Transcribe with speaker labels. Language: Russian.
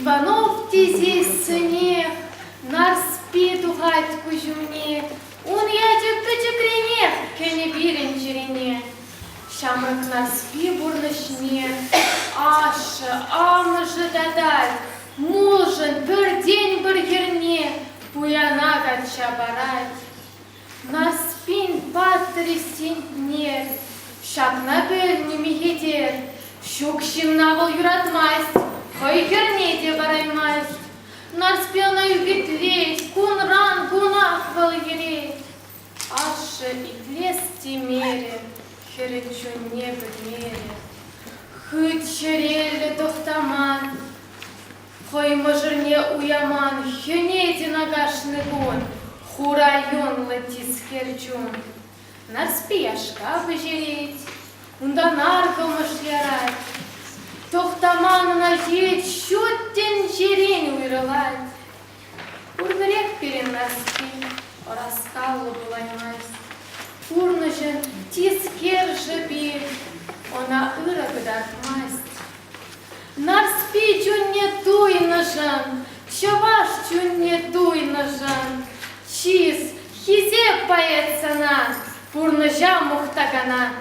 Speaker 1: Звонов здесь снег, нар спит у гатьку жумне, он ядет качекрене, кене бирен черене. Шамрак на спи бурнышне, ашы, амыжы дадать, мужын бір день бір ерне, пуяна гатча барать. На спин патрисин нер, шакна бөлнеме едер, шукшин навыл юратмайст, хой ерне де бараймайст. Нар спелна югетлейс, кунран гунах был ерей, ашы итлес тимере. Херечу не бедмере, хыт черелі тохтаман, хой мажырне уяман, хенеди нагашны гон, хурайон летис керчун. Нар спияшка бежереть, унда наркомыш ярать, тохтаманына ет щуттен жерень уйрылать. Урнырек перен нар спи, раскаллы булаймайс. Урнышын тискер жыбир, она ырыгыдат масть. Нар спи чунне туйнышын, чаваш чунне туйнышын, чиз, хизе поэт сана, пурныжа мухтагана.